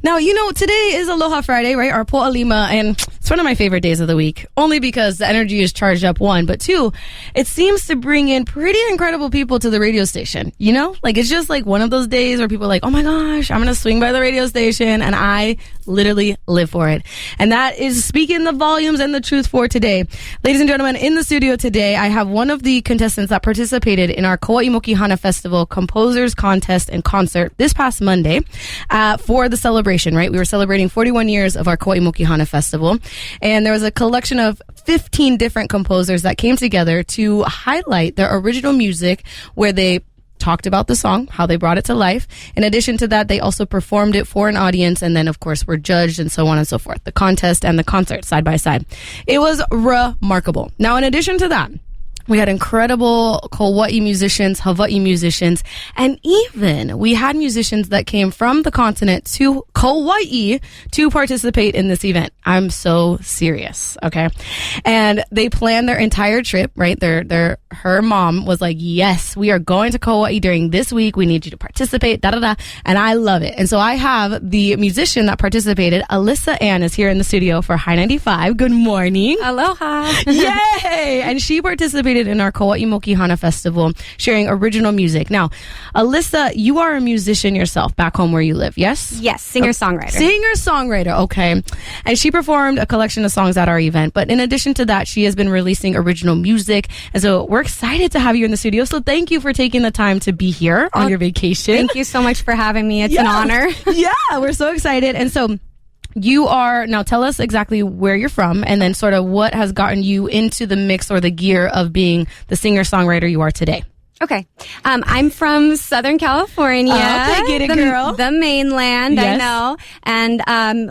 Now, today is Aloha Friday, right? Our Po'alima, and it's one of my favorite days of the week. Only because the energy is charged up, one. But two, it seems to bring in pretty incredible people to the radio station, Like, it's just like one of those days where people are like, oh my gosh, I'm going to swing by the radio station. And I literally live for it. And that is speaking the volumes and the truth for today. Ladies and gentlemen, in the studio today, I have one of the contestants that participated in our Kaua'i Mokihana Festival Composers Contest and Concert this past Monday for the celebration, right? We were celebrating 41 years of our Kaua'i Mokihana Festival. And there was a collection of 15 different composers that came together to highlight their original music where they talked about the song, how they brought it to life. In addition to that, they also performed it for an audience and then, of course, were judged and so on and so forth. The contest and the concert side by side. It was remarkable. Now, in addition to that, we had incredible Kaua'i musicians, Hawaii musicians, and even we had musicians that came from the continent to Kaua'i to participate in this event. I'm so serious, okay? And they planned their entire trip, right? Her mom was like, yes, we are going to Kaua'i during this week. We need you to participate, da-da-da. And I love it. And so I have the musician that participated, Alyssa Ann, is here in the studio for HI95. Good morning. Aloha. Yay! And she participated in our Kaua'i Mokihana Festival, sharing original music. Now, Alyssa, you are a musician yourself back home where you live, yes? Yes, singer-songwriter. Singer-songwriter, okay. And she performed a collection of songs at our event. But in addition to that, she has been releasing original music. And so we're excited to have you in the studio. So thank you for taking the time to be here on your vacation. Thank you so much for having me. It's an honor. Yeah, we're so excited. And so now tell us exactly where you're from and then sort of what has gotten you into the mix or the gear of being the singer-songwriter you are today. Okay. I'm from Southern California. Okay, get it, girl. The mainland, yes. I know. And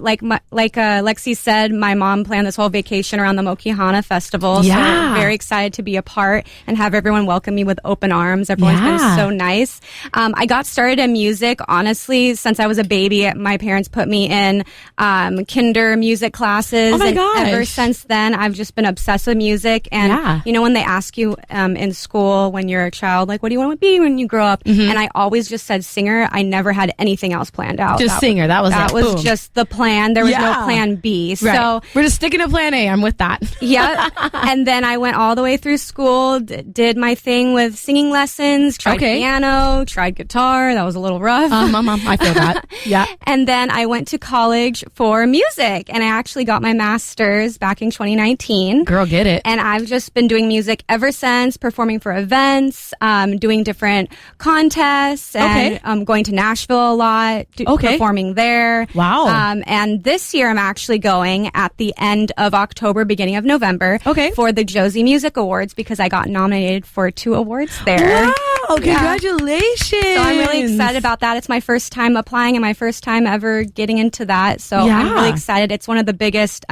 like Lexi said, my mom planned this whole vacation around the Mokihana Festival. Yeah. So I'm very excited to be a part and have everyone welcome me with open arms. Everyone's been so nice. I got started in music, honestly, since I was a baby. My parents put me in kinder music classes. Oh my gosh. And ever since then, I've just been obsessed with music. And, when they ask you in school when you're a child, like, what do you want to be when you grow up? Mm-hmm. And I always just said singer. I never had anything else planned out. Just singer. That was just the plan. There was no plan B. Right. So we're just sticking to plan A. I'm with that. Yeah. And then I went all the way through school, did my thing with singing lessons, tried piano, tried guitar. That was a little rough. Mom, I feel that. Yeah. And then I went to college for music, and I actually got my master's back in 2019. Girl, get it. And I've just been doing music ever since, performing for events, doing different contests, and going to Nashville a lot, performing there. Wow. And this year I'm actually going at the end of October, beginning of November for the Josie Music Awards because I got nominated for 2 awards there. Wow, congratulations. So I'm really excited about that. It's my first time applying and my first time ever getting into that. So I'm really excited. It's one of the biggest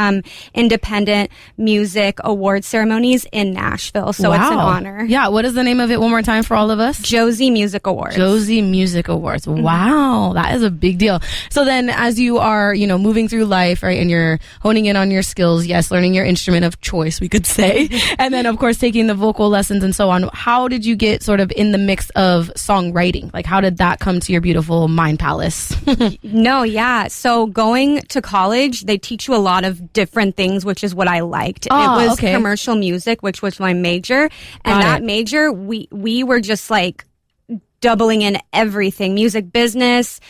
independent music award ceremonies in Nashville. So it's an honor. Yeah, what is the name of it one more time for all of us? Josie Music Awards. Josie Music Awards. Wow, that is a big deal. So then as you are, moving through life, right, and you're honing in on your skills, yes, learning your instrument of choice, we could say, and then, of course, taking the vocal lessons and so on, how did you get sort of in the mix of songwriting? Like, how did that come to your beautiful mind palace? So going to college, they teach you a lot of different things, which is what I liked. It was commercial music, which was my major. And that major, we were just like doubling in everything, music business,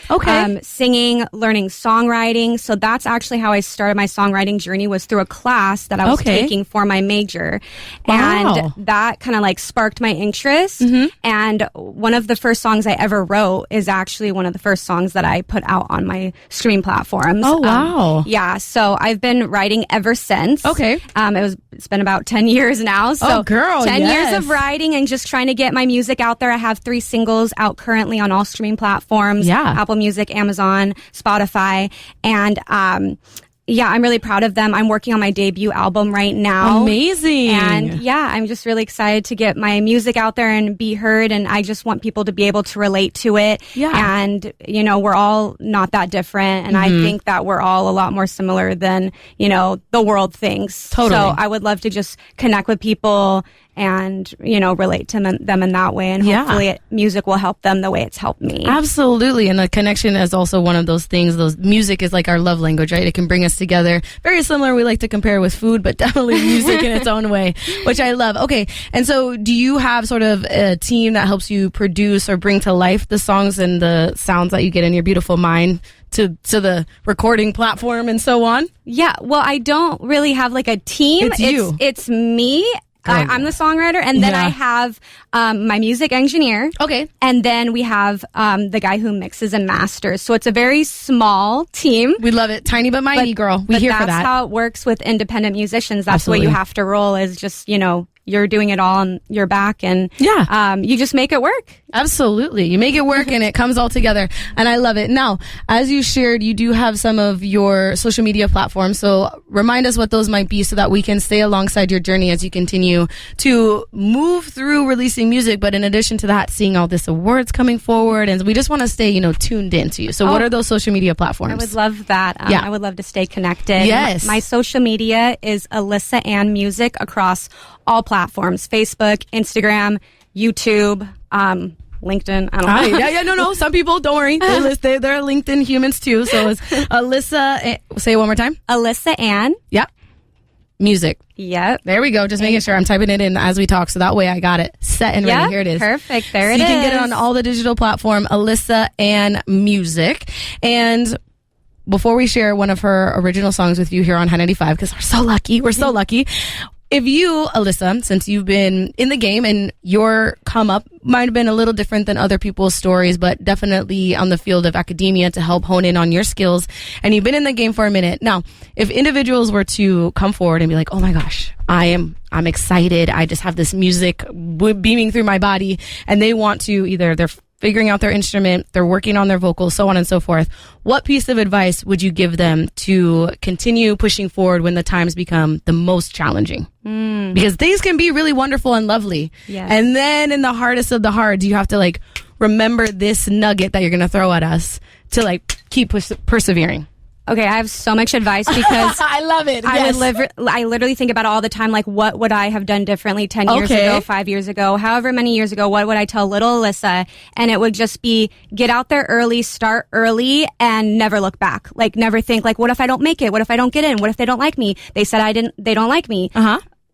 singing, learning songwriting. So that's actually how I started my songwriting journey, was through a class that I was taking for my major. Wow. And that kind of like sparked my interest. Mm-hmm. And one of the first songs I ever wrote is actually one of the first songs that I put out on my streaming platforms. Oh, wow. So I've been writing ever since. It's been about 10 years now. So 10 years of writing and just trying to get my music out there. I have 3 singles out currently on all streaming platforms, Apple Music, Amazon, Spotify, and I'm really proud of them. I'm working on my debut album right now. Amazing. And I'm just really excited to get my music out there and be heard, and I just want people to be able to relate to it. And we're all not that different, and I think that we're all a lot more similar than the world thinks. Totally. So I would love to just connect with people and, you know, relate to them in that way. And hopefully music will help them the way it's helped me. Absolutely. And the connection is also one of those things. Music is like our love language, right? It can bring us together. Very similar. We like to compare with food, but definitely music in its own way, which I love. Okay. And so do you have sort of a team that helps you produce or bring to life the songs and the sounds that you get in your beautiful mind to the recording platform and so on? Yeah. Well, I don't really have like a team. It's you. It's me. I'm the songwriter, and then I have my music engineer. Okay. And then we have the guy who mixes and masters. So it's a very small team. We love it. Tiny but mighty, girl. We here for that. That's how it works with independent musicians. That's what you have to roll, is just, you know, you're doing it all on your back, and you just make it work. Absolutely. You make it work and it comes all together. And I love it. Now, as you shared, you do have some of your social media platforms. So remind us what those might be so that we can stay alongside your journey as you continue to move through releasing music. But in addition to that, seeing all this awards coming forward. And we just want to stay, you know, tuned in to you. So what are those social media platforms? I would love that. I would love to stay connected. Yes. My social media is Alyssa Ann Music across all platforms: Facebook, Instagram, YouTube, LinkedIn. I don't know. No. Some people, don't worry. They're LinkedIn humans too. So it's Alyssa, say it one more time. Alyssa Ann. Yep. Music. Yep. There we go. Just making sure I'm typing it in as we talk. So that way I got it set and ready. Here it is. Perfect. There it is. You can get it on all the digital platform, Alyssa Ann Music. And before we share one of her original songs with you here on HI95, because we're so lucky. If you, Alyssa, since you've been in the game and your come up might have been a little different than other people's stories, but definitely on the field of academia to help hone in on your skills, and you've been in the game for a minute. Now, if individuals were to come forward and be like, oh my gosh, I'm excited, I just have this music beaming through my body, and they want to either they're figuring out their instrument, they're working on their vocals, so on and so forth. What piece of advice would you give them to continue pushing forward when the times become the most challenging? Because things can be really wonderful and lovely. Yes. And then in the hardest of the hard, you have to like remember this nugget that you're going to throw at us to like keep persevering. Okay, I have so much advice because I love it. I literally think about it all the time. Like, what would I have done differently 10 years ago, 5 years ago, however many years ago? What would I tell little Alyssa? And it would just be, get out there early, start early, and never look back. Like, never think like, what if I don't make it? What if I don't get in? What if they don't like me? They said they don't like me.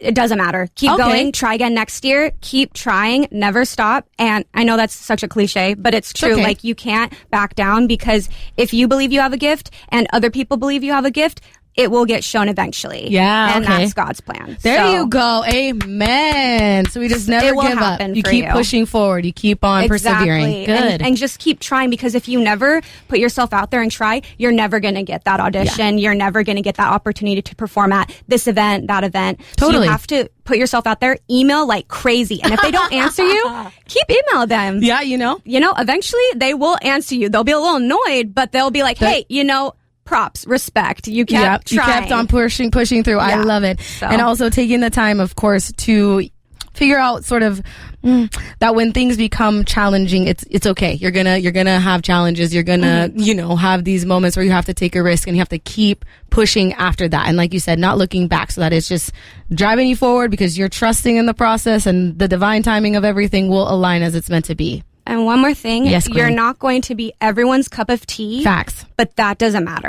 It doesn't matter. Keep going. Try again next year. Keep trying. Never stop. And I know that's such a cliche, but it's true. Okay. Like, you can't back down, because if you believe you have a gift and other people believe you have a gift, it will get shown eventually. Yeah. And that's God's plan. There you go. Amen. So we just never give up. You keep pushing forward. You keep on persevering. Good. And just keep trying, because if you never put yourself out there and try, you're never going to get that audition. You're never going to get that opportunity to perform at this event, that event. Totally. So you have to put yourself out there, email like crazy. And if they don't answer you, keep email them. Yeah, you know, eventually they will answer you. They'll be a little annoyed, but they'll be like, hey, props, respect. You kept trying. You kept on pushing through. Yeah. I love it. So. And also taking the time, of course, to figure out sort of that when things become challenging, it's okay. You're gonna have challenges. You're gonna, have these moments where you have to take a risk and you have to keep pushing after that. And like you said, not looking back, so that it's just driving you forward because you're trusting in the process, and the divine timing of everything will align as it's meant to be. And one more thing, you're not going to be everyone's cup of tea. Facts. But that doesn't matter.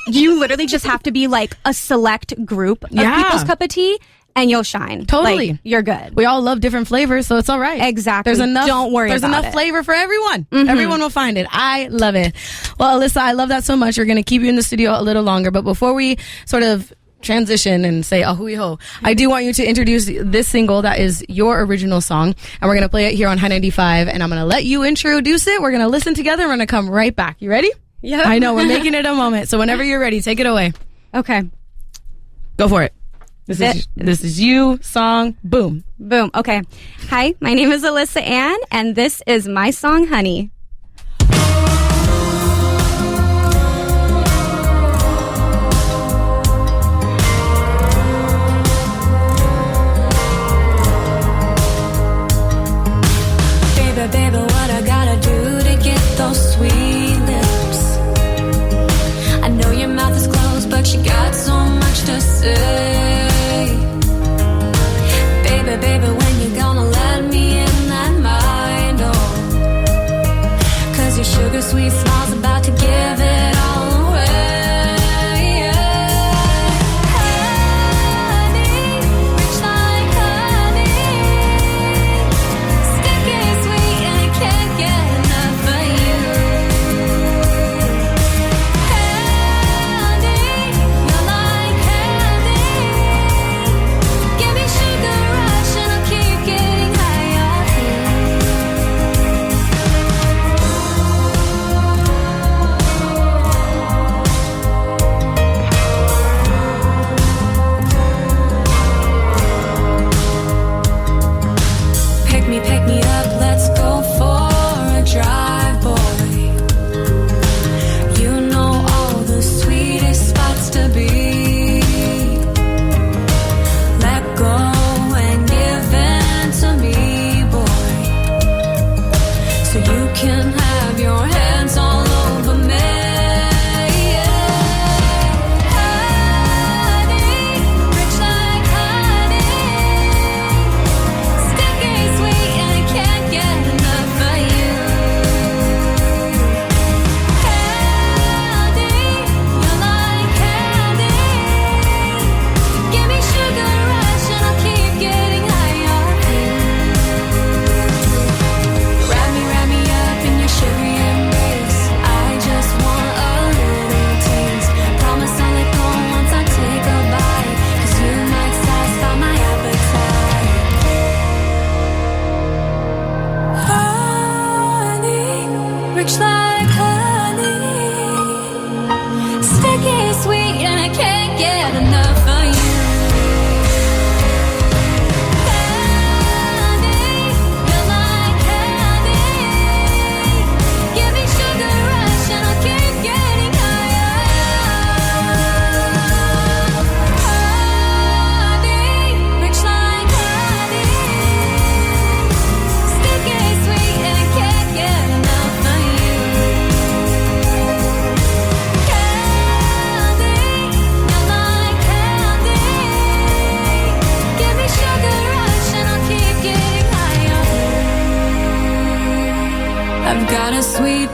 You literally just have to be like a select group of people's cup of tea, and you'll shine. Totally. Like, you're good. We all love different flavors, so it's all right. Exactly. There's enough. Don't worry about it. There's enough flavor for everyone. Everyone will find it. I love it. Well, Alyssa, I love that so much. We're going to keep you in the studio a little longer, but before we sort of transition and say ahui ho, I do want you to introduce this single that is your original song, and we're going to play it here on HI95, and I'm going to let you introduce it. We're going to listen together. We're going to come right back. You ready? Yeah. I know, we're making it a moment, so whenever you're ready, take it away. Okay. Go for it. This is you, song, boom. Boom. Okay. Hi, my name is Alyssa Ann, and this is my song, Honey. Baby, what I gotta do to get those sweet lips? I know your mouth is closed, but you got so much to say. Baby, when you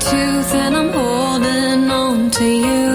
tooth and I'm holding on to you.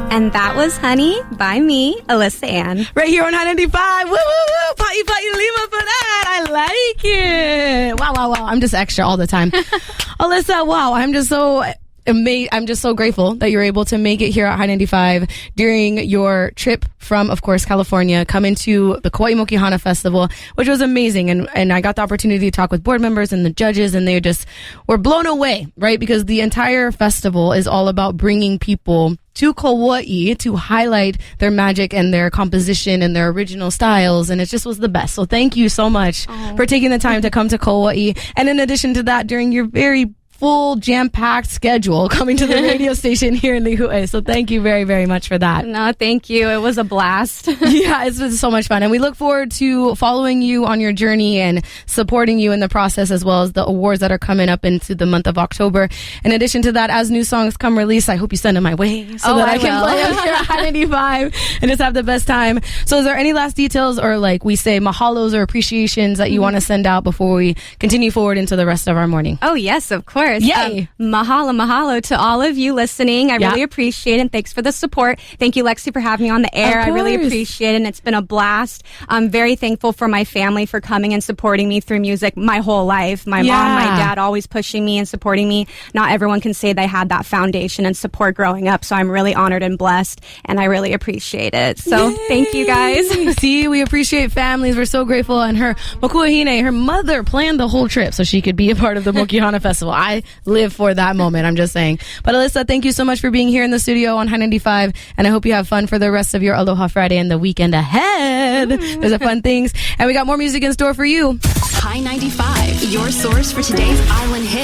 And that was Honey by me, Alyssa Ann. Right here on HI95. Woo, woo, woo. Party, party, Lima for that. I like it. Wow, wow, wow. I'm just extra all the time. Alyssa, wow. I'm just so amazed. I'm just so grateful that you're able to make it here at HI95 during your trip from, of course, California, come into the Kauai Mokihana Festival, which was amazing. And I got the opportunity to talk with board members and the judges, and they just were blown away, right? Because the entire festival is all about bringing people to Kauai to highlight their magic and their composition and their original styles. And it just was the best. So thank you so much for taking the time to come to Kauai. And in addition to that, during your very full jam-packed schedule coming to the radio station here in Lihue. So thank you very, very much for that. No, thank you. It was a blast. Yeah, it's been so much fun. And we look forward to following you on your journey and supporting you in the process, as well as the awards that are coming up into the month of October. In addition to that, as new songs come released, I hope you send them my way so that I can play them here at HI95 and just have the best time. So is there any last details or, like we say, mahalos or appreciations that you want to send out before we continue forward into the rest of our morning? Oh, yes, of course. Yay. Mahalo to all of you listening. I really appreciate it. And thanks for the support. Thank you, Lexi, for having me on the air. I really appreciate it. And it's been a blast. I'm very thankful for my family for coming and supporting me through music my whole life. My mom, my dad always pushing me and supporting me. Not everyone can say they had that foundation and support growing up. So I'm really honored and blessed. And I really appreciate it. So thank you guys. See, we appreciate families. We're so grateful. And her Mokuahine, her mother planned the whole trip so she could be a part of the Mokihana Festival. I live for that moment, I'm just saying. But Alyssa, thank you so much for being here in the studio on HI95, and I hope you have fun for the rest of your Aloha Friday and the weekend ahead. There's a fun things, and we got more music in store for you. HI95, your source for today's island hit.